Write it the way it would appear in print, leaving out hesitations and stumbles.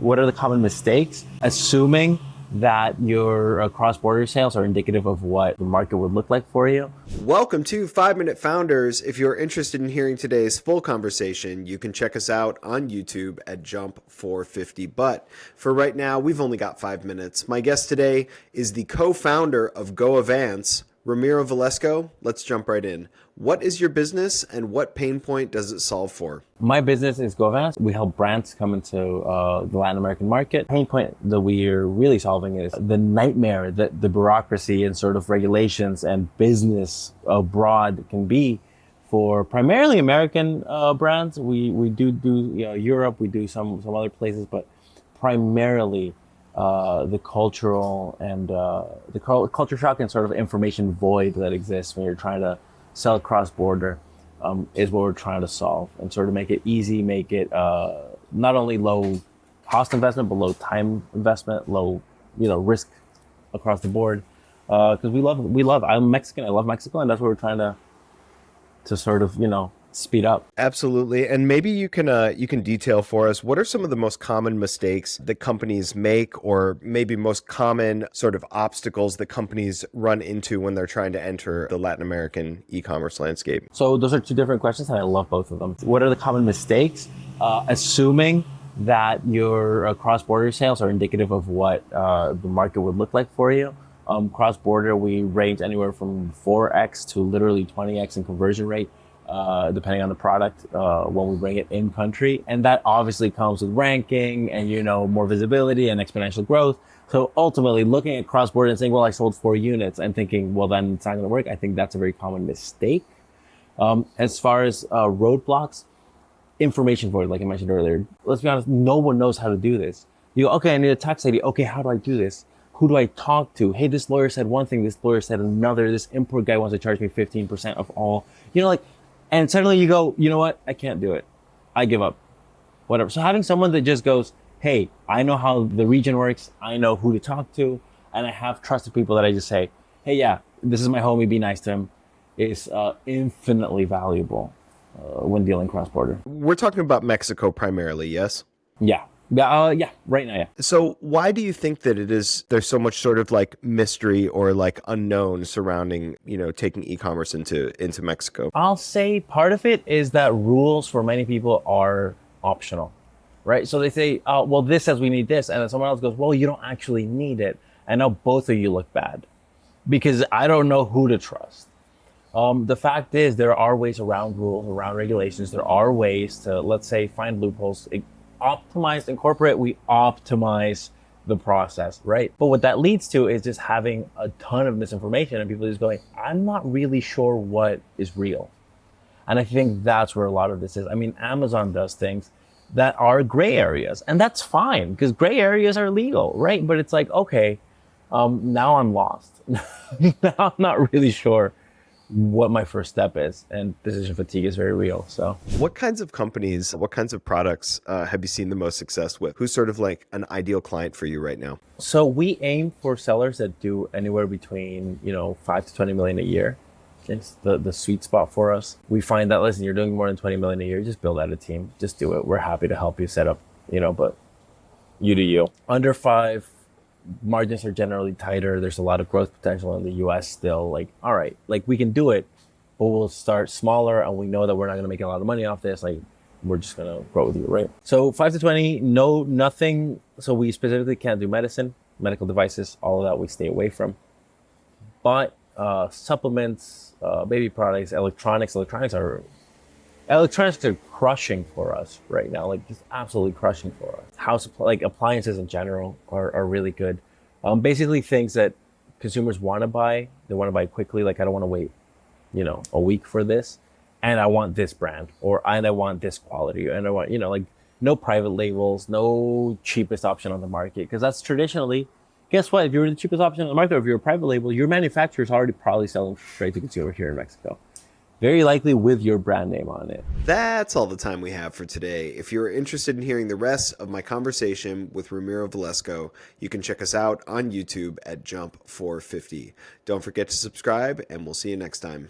What are the common mistakes? Assuming that your cross-border sales are indicative of what the market would look like for you. Welcome to 5-Minute Founders. If you're interested in hearing today's full conversation, you can check us out on YouTube at Jump 450. But for right now, we've only got 5 minutes. My guest today is the co-founder of GoAvance, Ramiro Velasco. Let's jump right in. What is your business and what pain point does it solve for? My business is GoAvance. We help brands come into the Latin American market. Pain point that we're really solving is the nightmare that the bureaucracy and sort of regulations and business abroad can be for primarily American brands. We do Europe, we do some other places, but primarily the cultural and the culture shock and sort of information void that exists when you're trying to sell cross-border is what we're trying to solve, and sort of make it easy, make it not only low cost investment, but low time investment, low risk across the board. Because I'm Mexican, I love Mexico, and that's what we're trying to sort of speed up. Absolutely. And maybe you can detail for us, what are some of the most common mistakes that companies make, or maybe most common sort of obstacles that companies run into when they're trying to enter the Latin American e-commerce landscape? So those are two different questions, and I love both of them. What are the common mistakes? Assuming that your cross-border sales are indicative of what the market would look like for you. Cross-border, we range anywhere from 4x to literally 20x in conversion rate, depending on the product, when we bring it in country. And that obviously comes with ranking and, more visibility and exponential growth. So ultimately looking at cross-border and saying, well, I sold 4 units and thinking, well, then it's not going to work. I think that's a very common mistake. As far as roadblocks, information void, like I mentioned earlier. Let's be honest, no one knows how to do this. You go, okay, I need a tax ID. Okay, how do I do this? Who do I talk to? Hey, this lawyer said one thing, this lawyer said another. This import guy wants to charge me 15% of all. And suddenly you go, you know what? I can't do it. I give up. Whatever. So having someone that just goes, hey, I know how the region works. I know who to talk to. And I have trusted people that I just say, hey, yeah, this is my homie. Be nice to him. Is infinitely valuable when dealing cross-border. We're talking about Mexico primarily, yes? Yeah, right now, yeah. So why do you think that there's so much sort of like mystery or like unknown surrounding, taking e-commerce into Mexico? I'll say part of it is that rules for many people are optional, right? So they say, oh, well, this says we need this. And then someone else goes, well, you don't actually need it. And now both of you look bad because I don't know who to trust. The fact is there are ways around rules, around regulations. There are ways to, let's say, find loopholes, incorporate, we optimize the process, right? But what that leads to is just having a ton of misinformation and people just going, I'm not really sure what is real. And I think that's where a lot of this is. I mean, Amazon does things that are gray areas, and that's fine because gray areas are legal, right? But it's like, okay, now I'm lost. Now I'm not really sure what my first step is, and decision fatigue is very real. So what kinds of companies, what kinds of products have you seen the most success with? Who's sort of like an ideal client for you right now? So we aim for sellers that do anywhere between 5 to 20 million a year. It's the sweet spot for us. We find that, listen, you're doing more than 20 million a year, just build out a team, just do it. We're happy to help you set up, but you do you. Under 5, margins are generally tighter. There's a lot of growth potential in the US still. Like, all right, like we can do it, but we'll start smaller and we know that we're not going to make a lot of money off this. Like, we're just going to grow with you, right? So 5 to 20, no, nothing. So we specifically can't do medicine, medical devices, all of that we stay away from. But supplements, baby products, electronics are crushing for us right now, like just absolutely crushing for us. Like appliances in general are really good. Basically things that consumers want to buy, they want to buy quickly. Like I don't want to wait, a week for this, and I want this brand, and I want this quality, and I want, like no private labels, no cheapest option on the market, because that's traditionally, guess what? If you're the cheapest option on the market, or if you're a private label, your manufacturer's already probably selling straight to consumer here in Mexico. Very likely with your brand name on it. That's all the time we have for today. If you're interested in hearing the rest of my conversation with Ramiro Velasco, you can check us out on YouTube at Jump 450. Don't forget to subscribe, and we'll see you next time.